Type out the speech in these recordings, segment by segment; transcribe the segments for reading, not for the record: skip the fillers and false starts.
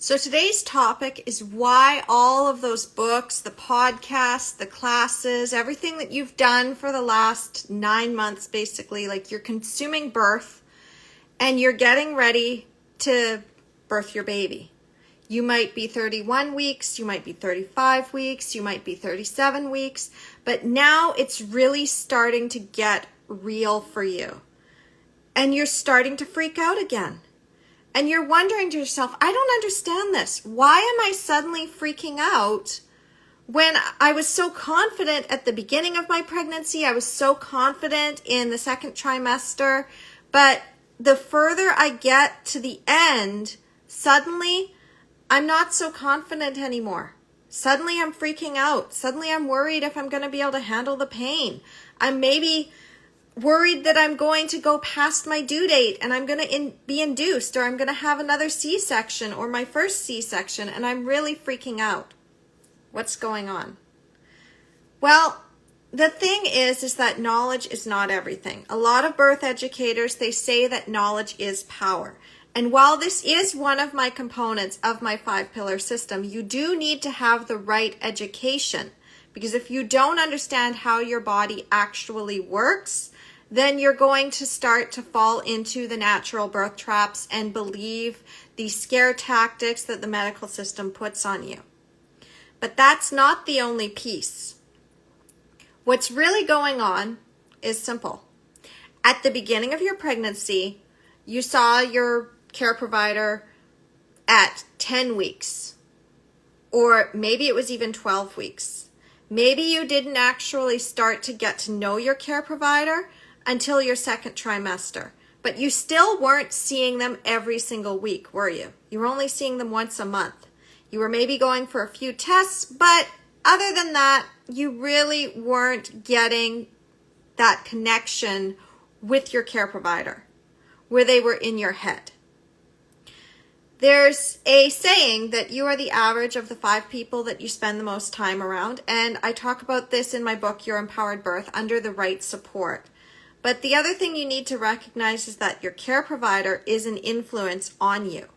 So today's topic is why all of those books, the podcasts, the classes, everything that you've done for the last 9 months, basically, like you're consuming birth and you're getting ready to birth your baby. You might be 31 weeks, you might be 35 weeks, you might be 37 weeks, but now it's really starting to get real for you. And you're starting to freak out again. And you're wondering to yourself, I don't understand this. Why am I suddenly freaking out when I was so confident at the beginning of my pregnancy? I was so confident in the second trimester. But the further I get to the end, suddenly I'm not so confident anymore. Suddenly I'm freaking out. Suddenly I'm worried if I'm going to be able to handle the pain. I'm maybe worried that I'm going to go past my due date and I'm going to be induced, or I'm going to have another C-section or my first C-section, and I'm really freaking out. What's going on? Well, the thing is that knowledge is not everything. A lot of birth educators, they say that knowledge is power. And while this is one of my components of my 5-pillar system, you do need to have the right education. Because if you don't understand how your body actually works, then you're going to start to fall into the natural birth traps and believe the scare tactics that the medical system puts on you. But that's not the only piece. What's really going on is simple. At the beginning of your pregnancy, you saw your care provider at 10 weeks, or maybe it was even 12 weeks. Maybe you didn't actually start to get to know your care provider until your second trimester. But you still weren't seeing them every single week, were you? You were only seeing them once a month. You were maybe going for a few tests, but other than that, you really weren't getting that connection with your care provider, where they were in your head. There's a saying that you are the average of the 5 people that you spend the most time around, and I talk about this in my book, Your Empowered Birth, under the right support. But the other thing you need to recognize is that your care provider is an influence on you.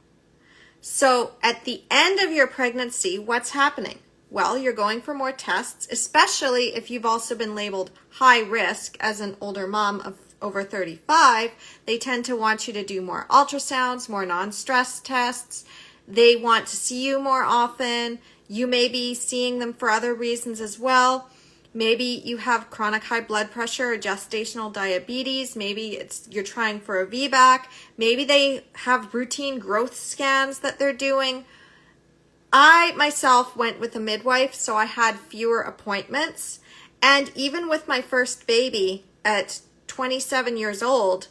So at the end of your pregnancy, what's happening? Well, you're going for more tests, especially if you've also been labeled high risk as an older mom of over 35. They tend to want you to do more ultrasounds, more non-stress tests. They want to see you more often. You may be seeing them for other reasons as well. Maybe you have chronic high blood pressure or gestational diabetes. Maybe you're trying for a VBAC. Maybe they have routine growth scans that they're doing. I myself went with a midwife, so I had fewer appointments. And even with my first baby at 27 years old,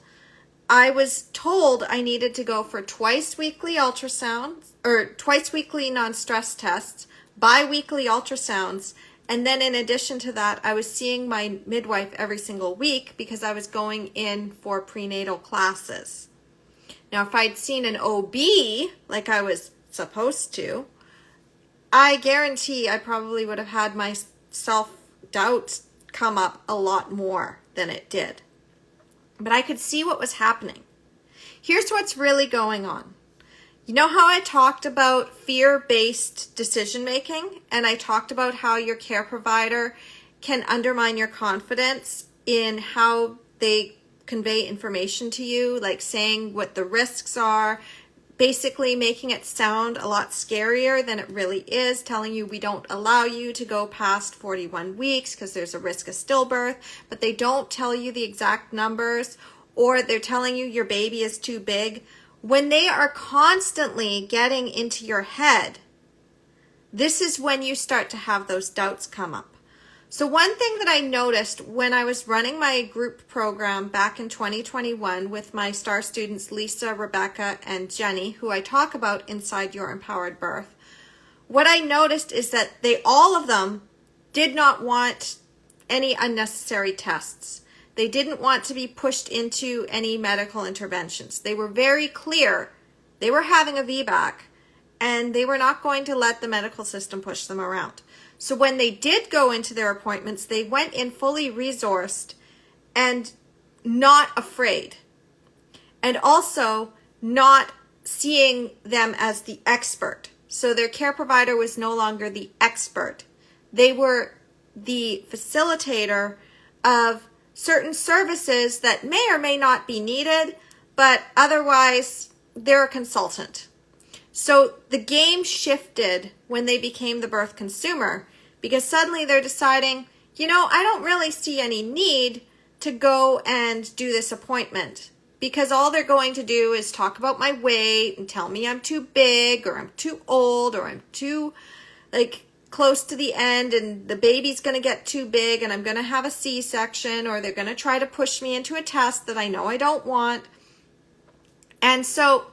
I was told I needed to go for twice weekly ultrasounds, or twice weekly non-stress tests, bi-weekly ultrasounds. And then in addition to that, I was seeing my midwife every single week because I was going in for prenatal classes. Now, if I'd seen an OB like I was supposed to, I guarantee I probably would have had my self-doubt come up a lot more than it did. But I could see what was happening. Here's what's really going on. You know how I talked about fear-based decision-making, and I talked about how your care provider can undermine your confidence in how they convey information to you, like saying what the risks are, basically making it sound a lot scarier than it really is, telling you we don't allow you to go past 41 weeks because there's a risk of stillbirth, but they don't tell you the exact numbers, or they're telling you your baby is too big. When they are constantly getting into your head, this is when you start to have those doubts come up. So one thing that I noticed when I was running my group program back in 2021 with my star students, Lisa, Rebecca, and Jenny, who I talk about inside Your Empowered Birth, what I noticed is that all of them did not want any unnecessary tests. They didn't want to be pushed into any medical interventions. They were very clear. They were having a VBAC, and they were not going to let the medical system push them around. So when they did go into their appointments, they went in fully resourced and not afraid. And also not seeing them as the expert. So their care provider was no longer the expert. They were the facilitator of certain services that may or may not be needed, but otherwise they're a consultant. So the game shifted when they became the birth consumer, because suddenly they're deciding, I don't really see any need to go and do this appointment, because all they're going to do is talk about my weight and tell me I'm too big or I'm too old or I'm too close to the end and the baby's going to get too big and I'm going to have a C-section, or they're going to try to push me into a test that I know I don't want. And so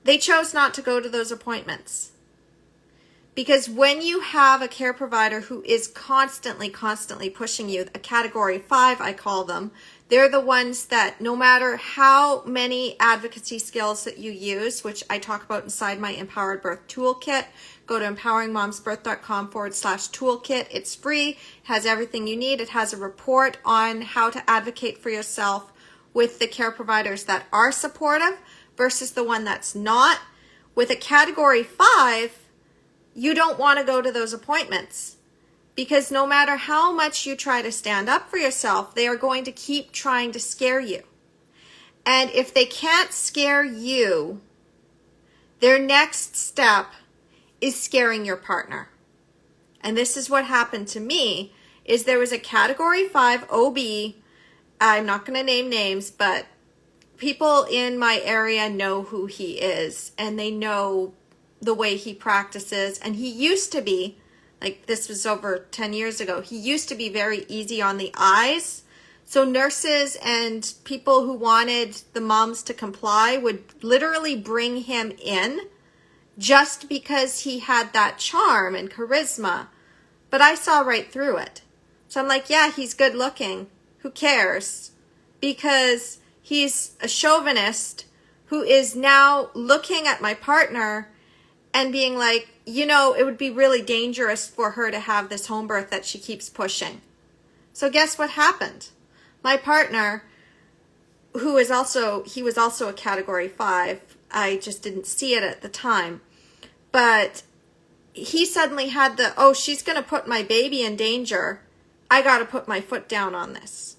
they chose not to go to those appointments. Because when you have a care provider who is constantly pushing you, a category 5, I call them, they're the ones that no matter how many advocacy skills that you use, which I talk about inside my Empowered Birth Toolkit, go to empoweringmomsbirth.com/toolkit. It's free, has everything you need. It has a report on how to advocate for yourself with the care providers that are supportive versus the one that's not. With a category 5, you don't want to go to those appointments, because no matter how much you try to stand up for yourself, they are going to keep trying to scare you. And if they can't scare you, their next step is scaring your partner. And this is what happened to me, is there was a category 5 OB, I'm not going to name names, but people in my area know who he is, and they know the way he practices. And he used to be, this was over 10 years ago, he used to be very easy on the eyes. So nurses and people who wanted the moms to comply would literally bring him in just because he had that charm and charisma. But I saw right through it. So I'm like, yeah, he's good looking. Who cares? Because he's a chauvinist who is now looking at my partner and being like, it would be really dangerous for her to have this home birth that she keeps pushing. So guess what happened? My partner, he was also a category 5. I just didn't see it at the time. But he suddenly had she's going to put my baby in danger. I got to put my foot down on this.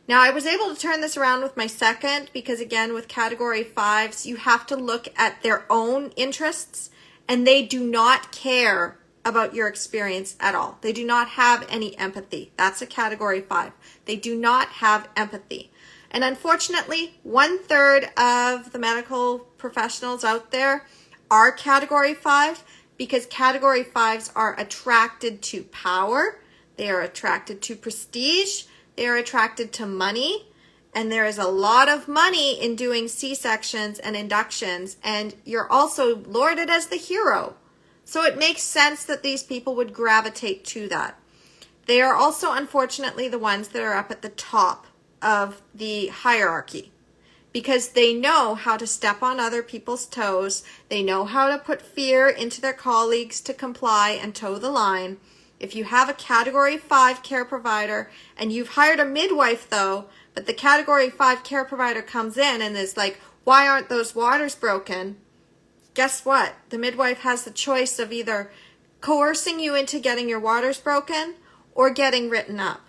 Now, I was able to turn this around with my second, because again, with category 5s, you have to look at their own interests, and they do not care about your experience at all. They do not have any empathy. That's a category 5. They do not have empathy. And unfortunately, 1/3 of the medical professionals out there are category 5, because category 5s are attracted to power. They are attracted to prestige. They are attracted to money. And there is a lot of money in doing C-sections and inductions, and you're also lauded as the hero. So it makes sense that these people would gravitate to that. They are also, unfortunately, the ones that are up at the top of the hierarchy, because they know how to step on other people's toes. They know how to put fear into their colleagues to comply and toe the line. If you have a category 5 care provider and you've hired a midwife though, but the category 5 care provider comes in and is like, why aren't those waters broken? Guess what? The midwife has the choice of either coercing you into getting your waters broken or getting written up.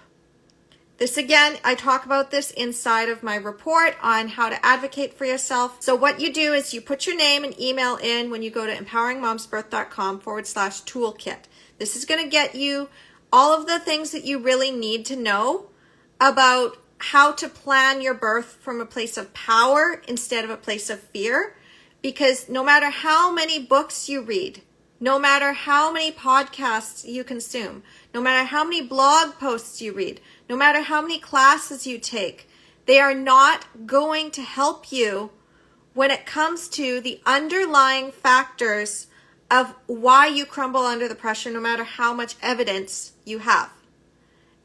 This again, I talk about this inside of my report on how to advocate for yourself. So what you do is you put your name and email in when you go to empoweringmomsbirth.com/toolkit. This is going to get you all of the things that you really need to know about how to plan your birth from a place of power instead of a place of fear. Because no matter how many books you read, no matter how many podcasts you consume, no matter how many blog posts you read, no matter how many classes you take, they are not going to help you when it comes to the underlying factors of why you crumble under the pressure, no matter how much evidence you have.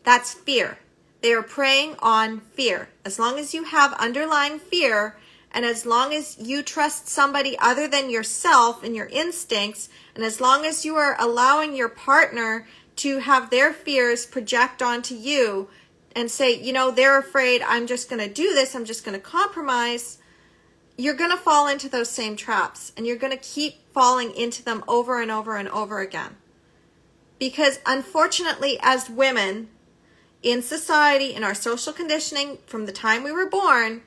That's fear. They are preying on fear. As long as you have underlying fear, and as long as you trust somebody other than yourself and your instincts, and as long as you are allowing your partner to have their fears project onto you and say, they're afraid, I'm just going to do this, I'm just going to compromise, you're going to fall into those same traps, and you're going to keep falling into them over and over and over again. Because unfortunately, as women in society, in our social conditioning from the time we were born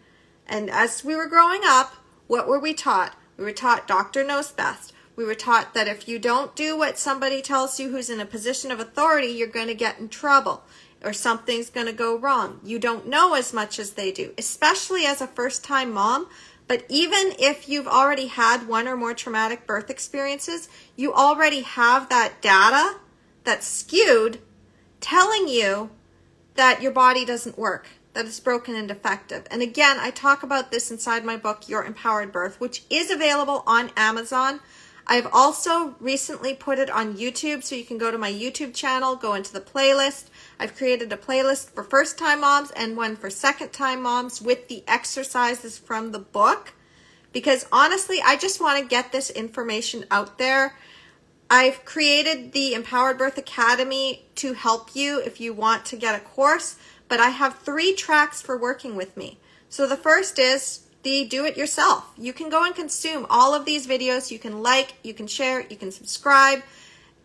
and as we were growing up, what were we taught? We were taught doctor knows best. We were taught that if you don't do what somebody tells you who's in a position of authority, you're going to get in trouble or something's going to go wrong. You don't know as much as they do, especially as a first-time mom. But even if you've already had one or more traumatic birth experiences, you already have that data that's skewed telling you that your body doesn't work, that it's broken and defective. And again, I talk about this inside my book, Your Empowered Birth, which is available on Amazon. I've also recently put it on YouTube, so you can go to my YouTube channel, go into the playlist. I've created a playlist for first-time moms and one for second-time moms with the exercises from the book, because honestly, I just want to get this information out there. I've created the Empowered Birth Academy to help you if you want to get a course, but I have 3 tracks for working with me. So the first is the do-it-yourself. You can go and consume all of these videos. You can like, you can share, you can subscribe.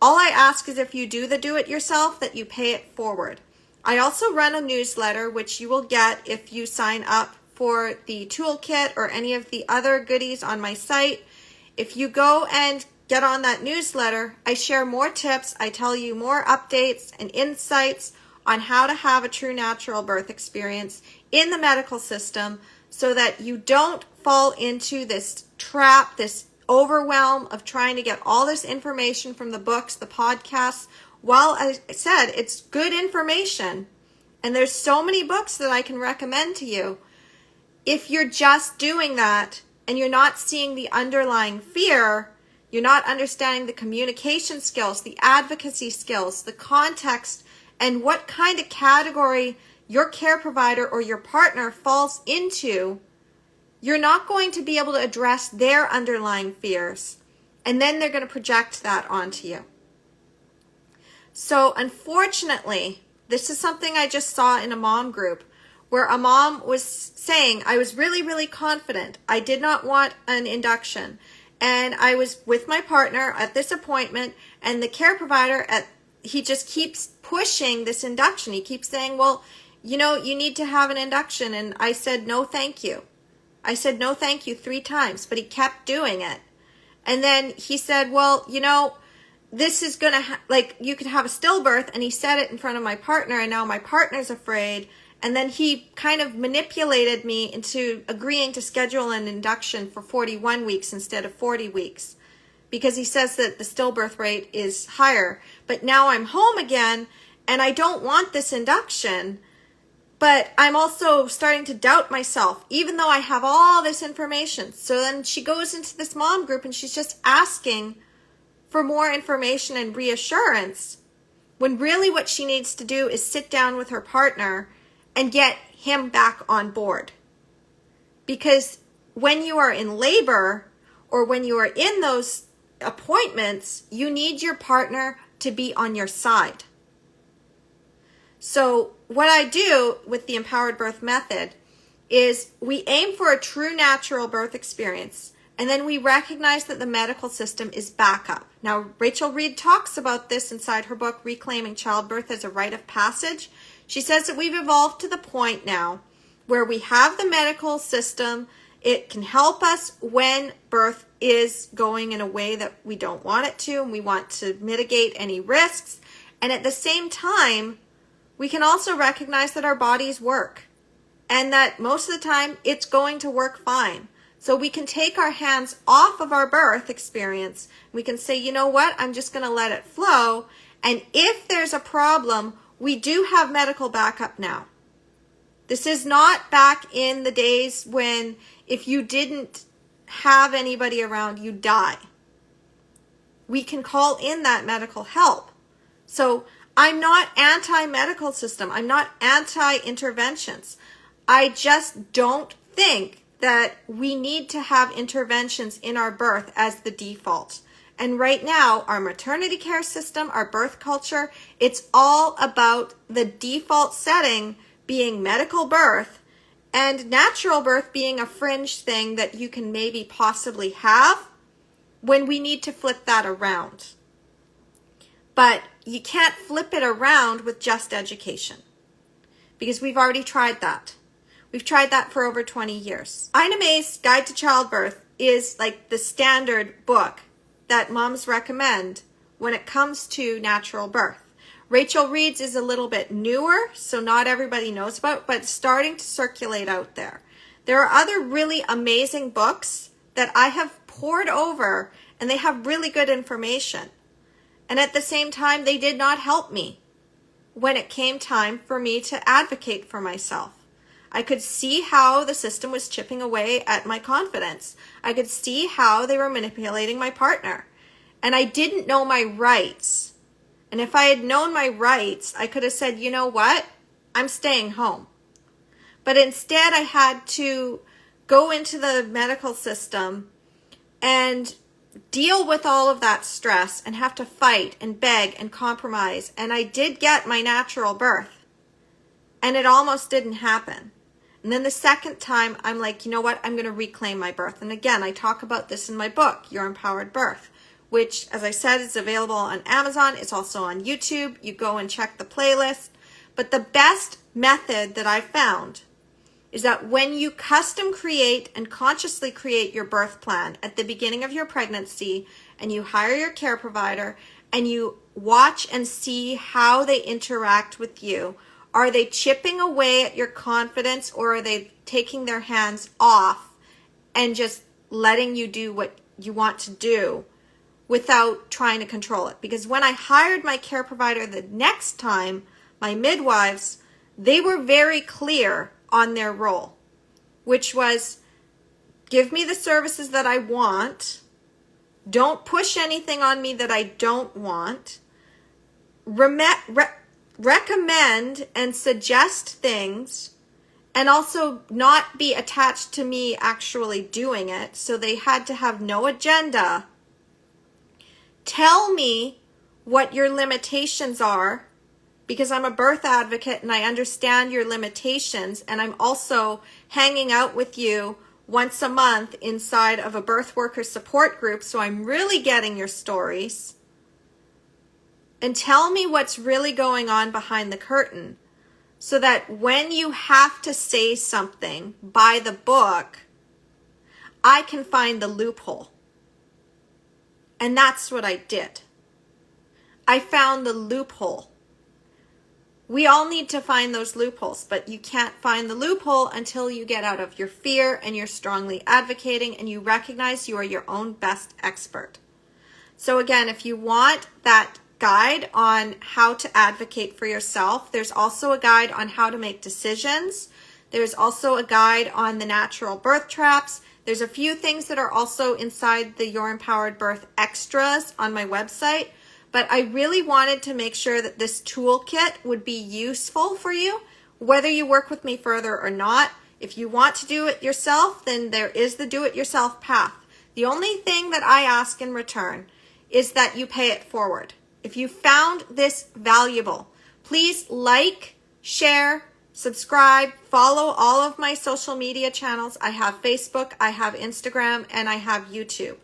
All I ask is if you do the do-it-yourself that you pay it forward. I also run a newsletter, which you will get if you sign up for the toolkit or any of the other goodies on my site. If you go and get on that newsletter, I share more tips. I tell you more updates and insights on how to have a true natural birth experience in the medical system so that you don't fall into this trap, this overwhelm of trying to get all this information from the books, the podcasts. While I said it's good information, and there's so many books that I can recommend to you, if you're just doing that and you're not seeing the underlying fear, you're not understanding the communication skills, the advocacy skills, the context, and what kind of category your care provider or your partner falls into, you're not going to be able to address their underlying fears. And then they're going to project that onto you. So unfortunately, this is something I just saw in a mom group where a mom was saying, I was really, really confident. I did not want an induction. And I was with my partner at this appointment, and the care provider, he just keeps pushing this induction. He keeps saying, well, you know, you need to have an induction. And I said, no, thank you. I said, no, thank you 3 times, but he kept doing it. And then he said, well, you know, this is going to, like, you could have a stillbirth. And he said it in front of my partner, and now my partner's afraid. And then he kind of manipulated me into agreeing to schedule an induction for 41 weeks instead of 40 weeks because he says that the stillbirth rate is higher. But now I'm home again, and I don't want this induction. But I'm also starting to doubt myself, even though I have all this information. So then she goes into this mom group, and she's just asking for more information and reassurance, when really what she needs to do is sit down with her partner and get him back on board. Because when you are in labor or when you are in those appointments, you need your partner to be on your side. So what I do with the Empowered Birth Method is we aim for a true natural birth experience, and then we recognize that the medical system is backup. Now, Rachel Reed talks about this inside her book, Reclaiming Childbirth as a Rite of Passage. She says that we've evolved to the point now where we have the medical system. It can help us when birth is going in a way that we don't want it to, and we want to mitigate any risks. And at the same time, we can also recognize that our bodies work and that most of the time it's going to work fine. So we can take our hands off of our birth experience. We can say, you know what, I'm just going to let it flow. And if there's a problem, we do have medical backup now. This is not back in the days when if you didn't have anybody around, you die. We can call in that medical help. So I'm not anti-medical system. I'm not anti-interventions. I just don't think that we need to have interventions in our birth as the default. And right now, our maternity care system, our birth culture, it's all about the default setting being medical birth and natural birth being a fringe thing that you can maybe possibly have when we need to flip that around. But you can't flip it around with just education, because we've already tried that. We've tried that for over 20 years. Ina May's Guide to Childbirth is like the standard book that moms recommend when it comes to natural birth. Rachel Reed's is a little bit newer, so not everybody knows about, but it's starting to circulate out there. There are other really amazing books that I have poured over, and they have really good information. And at the same time, they did not help me when it came time for me to advocate for myself. I could see how the system was chipping away at my confidence. I could see how they were manipulating my partner. And I didn't know my rights. And if I had known my rights, I could have said, you know what? I'm staying home. But instead, I had to go into the medical system and deal with all of that stress and have to fight and beg and compromise. And I did get my natural birth. And it almost didn't happen. And then the second time, I'm like, you know what? I'm going to reclaim my birth. And again, I talk about this in my book, Your Empowered Birth, which, as I said, is available on Amazon. It's also on YouTube. You go and check the playlist. But the best method that I found is that when you custom create and consciously create your birth plan at the beginning of your pregnancy, and you hire your care provider, and you watch and see how they interact with you, are they chipping away at your confidence, or are they taking their hands off and just letting you do what you want to do without trying to control it? Because when I hired my care provider the next time, my midwives, they were very clear on their role, which was give me the services that I want, don't push anything on me that I don't want, recommend and suggest things, and also not be attached to me actually doing it. So they had to have no agenda. Tell me what your limitations are, because I'm a birth advocate and I understand your limitations, and I'm also hanging out with you once a month inside of a birth worker support group, so I'm really getting your stories. And tell me what's really going on behind the curtain, so that when you have to say something by the book, I can find the loophole. And that's what I did. I found the loophole. We all need to find those loopholes, but you can't find the loophole until you get out of your fear and you're strongly advocating and you recognize you are your own best expert. So again, if you want that guide on how to advocate for yourself, there's also a guide on how to make decisions. There's also a guide on the natural birth traps. There's a few things that are also inside the Your Empowered Birth extras on my website. But I really wanted to make sure that this toolkit would be useful for you, whether you work with me further or not. If you want to do it yourself, then there is the do-it-yourself path. The only thing that I ask in return is that you pay it forward. If you found this valuable, please like, share, subscribe, follow all of my social media channels. I have Facebook, I have Instagram, and I have YouTube.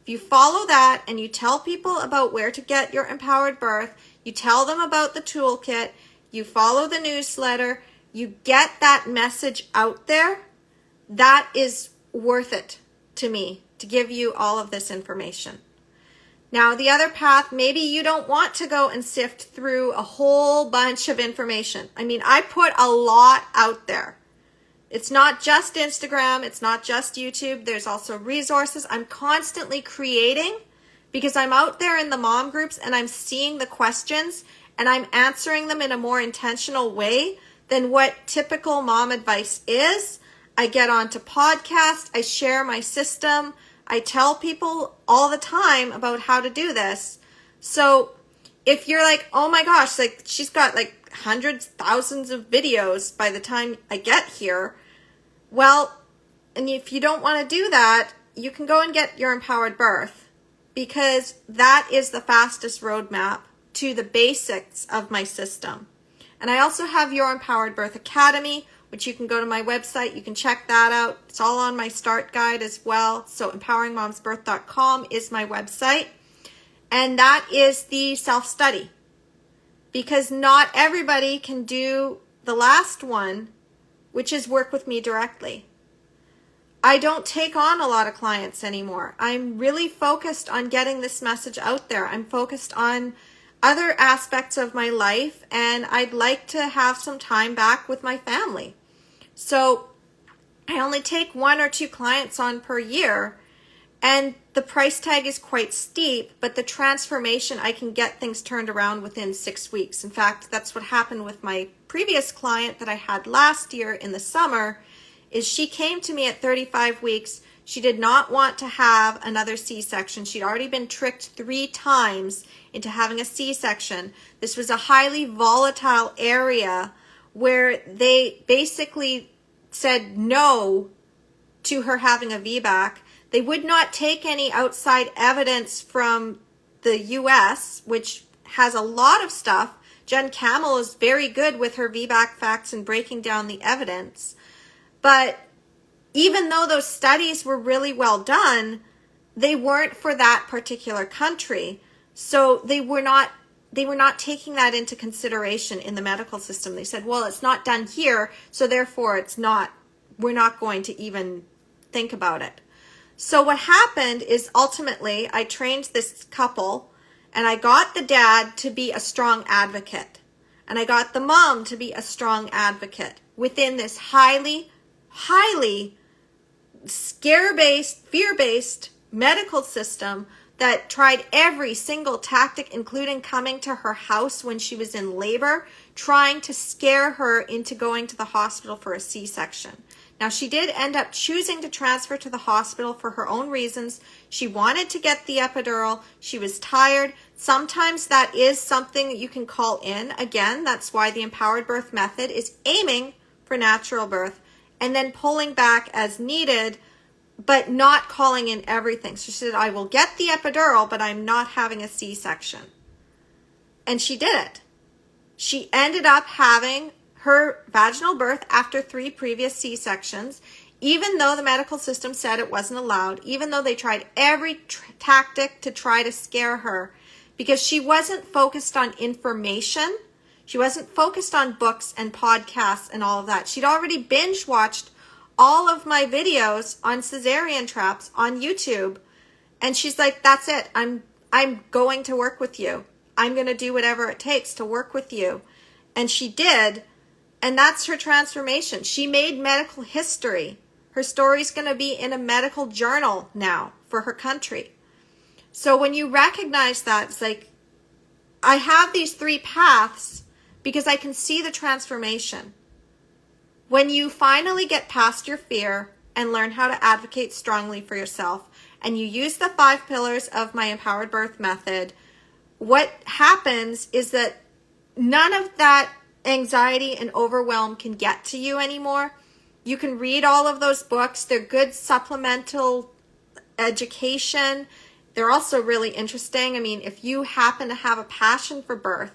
If you follow that and you tell people about where to get your empowered birth, you tell them about the toolkit, you follow the newsletter, you get that message out there, that is worth it to me to give you all of this information. Now, the other path, maybe you don't want to go and sift through a whole bunch of information. I mean, I put a lot out there. It's not just Instagram. It's not just YouTube. There's also resources. I'm constantly creating because I'm out there in the mom groups and I'm seeing the questions and I'm answering them in a more intentional way than what typical mom advice is. I get onto podcasts. I share my system. I tell people all the time about how to do this. So if you're like, oh my gosh, like she's got like hundreds, thousands of videos by the time I get here. Well, and if you don't want to do that, you can go and get Your Empowered Birth, because that is the fastest roadmap to the basics of my system. And I also have Your Empowered Birth Academy, which you can go to my website. You can check that out. It's all on my start guide as well. So empoweringmomsbirth.com is my website. And that is the self-study. Because not everybody can do the last one, which is work with me directly. I don't take on a lot of clients anymore. I'm really focused on getting this message out there. I'm focused on other aspects of my life, and I'd like to have some time back with my family. So I only take 1 or 2 clients on per year, and the price tag is quite steep, but the transformation, I can get things turned around within 6 weeks. In fact, that's what happened with my previous client that I had last year in the summer, is she came to me at 35 weeks. She did not want to have another C-section. She'd already been tricked 3 times into having a C-section. This was a highly volatile area where they basically said no to her having a VBAC. They would not take any outside evidence from the US, which has a lot of stuff. Jen Camel is very good with her VBAC facts and breaking down the evidence. But even though those studies were really well done, they weren't for that particular country. So they were not taking that into consideration in the medical system. They said, well, it's not done here, so therefore we're not going to even think about it. So what happened is ultimately I trained this couple, and I got the dad to be a strong advocate, and I got the mom to be a strong advocate within this highly scare-based, fear-based medical system that tried every single tactic, including coming to her house when she was in labor, trying to scare her into going to the hospital for a C-section. Now, she did end up choosing to transfer to the hospital for her own reasons. She wanted to get the epidural. She was tired. Sometimes that is something that you can call in. Again, that's why the empowered birth method is aiming for natural birth and then pulling back as needed, but not calling in everything. So she said, I will get the epidural, but I'm not having a C-section. And she did it. She ended up having her vaginal birth after 3 previous C-sections, even though the medical system said it wasn't allowed, even though they tried every tactic to try to scare her, because she wasn't focused on information. She wasn't focused on books and podcasts and all of that. She'd already binge watched all of my videos on cesarean traps on YouTube. And she's like, that's it. I'm going to work with you. I'm going to do whatever it takes to work with you. And she did. And that's her transformation. She made medical history. Her story's going to be in a medical journal now for her country. So when you recognize that, it's like, I have these 3 paths because I can see the transformation. When you finally get past your fear and learn how to advocate strongly for yourself, and you use the 5 pillars of my empowered birth method, what happens is that none of that anxiety and overwhelm can get to you anymore. You can read all of those books. They're good supplemental education. They're also really interesting. I mean, if you happen to have a passion for birth,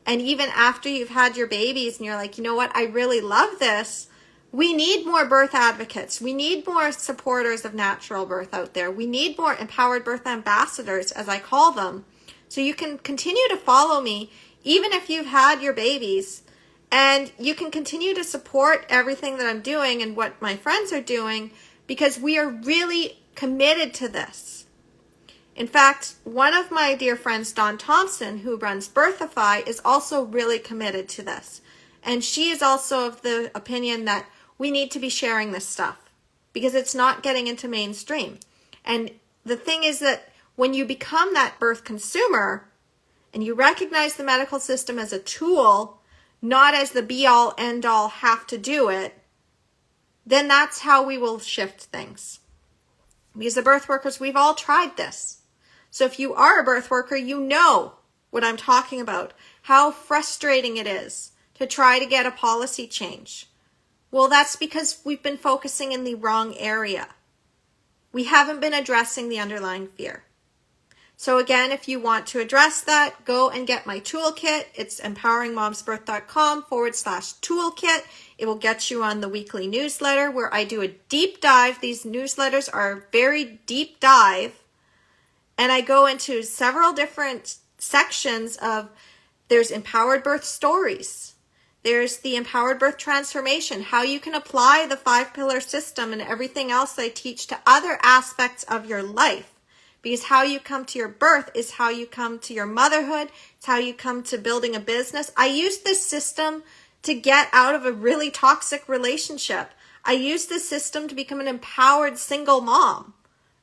and even after you've had your babies and you're like, you know what, I really love this, we need more birth advocates. We need more supporters of natural birth out there. We need more empowered birth ambassadors, as I call them. So you can continue to follow me even if you've had your babies, and you can continue to support everything that I'm doing and what my friends are doing, because we are really committed to this. In fact, one of my dear friends, Dawn Thompson, who runs Birthify, is also really committed to this. And she is also of the opinion that we need to be sharing this stuff because it's not getting into mainstream. And the thing is that when you become that birth consumer and you recognize the medical system as a tool, not as the be-all, end-all, have to do it, then that's how we will shift things. Because the birth workers, we've all tried this. So if you are a birth worker, you know what I'm talking about, how frustrating it is to try to get a policy change. Well, that's because we've been focusing in the wrong area. We haven't been addressing the underlying fear. So again, if you want to address that, go and get my toolkit. It's empoweringmomsbirth.com/toolkit. It will get you on the weekly newsletter where I do a deep dive. These newsletters are very deep dive. And I go into several different sections of, there's empowered birth stories. There's the empowered birth transformation, how you can apply the 5-pillar system and everything else I teach to other aspects of your life. Because how you come to your birth is how you come to your motherhood. It's how you come to building a business. I use this system to get out of a really toxic relationship. I use this system to become an empowered single mom,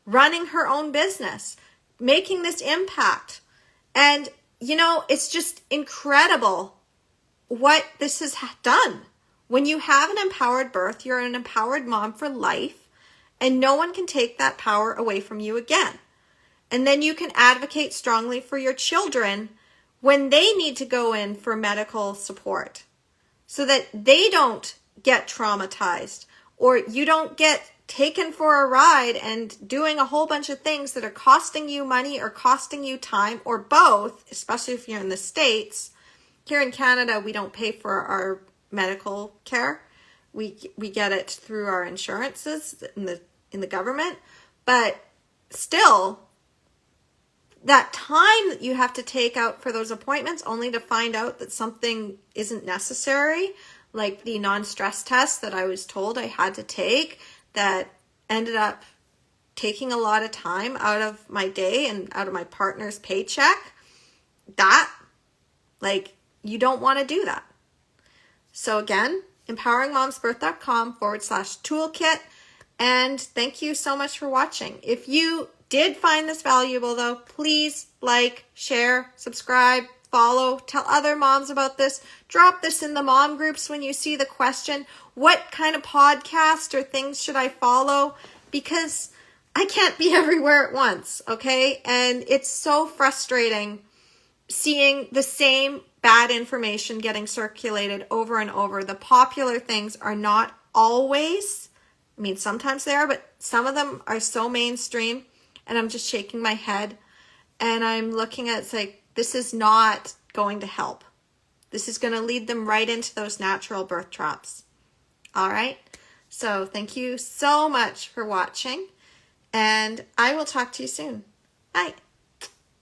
running her own business, making this impact. And, you know, it's just incredible what this has done. When you have an empowered birth, you're an empowered mom for life, and no one can take that power away from you again. And then you can advocate strongly for your children when they need to go in for medical support so that they don't get traumatized, or you don't get taken for a ride and doing a whole bunch of things that are costing you money or costing you time, or both, especially if you're in the States. Here in Canada, we don't pay for our medical care. We get it through our insurances in the government. But still, that time that you have to take out for those appointments only to find out that something isn't necessary, like the non-stress test that I was told I had to take, that ended up taking a lot of time out of my day and out of my partner's paycheck, that, like, you don't want to do that. So again, empoweringmomsbirth.com/toolkit. And thank you so much for watching. If you did find this valuable though, please like, share, subscribe, follow, tell other moms about this. Drop this in the mom groups when you see the question, what kind of podcast or things should I follow? Because I can't be everywhere at once, okay? And it's so frustrating seeing the same bad information getting circulated over and over. The popular things are not always, I mean, sometimes they are, but some of them are so mainstream, and I'm just shaking my head and I'm looking at, it's like, this is not going to help. This is going to lead them right into those natural birth traps. All right. So thank you so much for watching, and I will talk to you soon. Bye.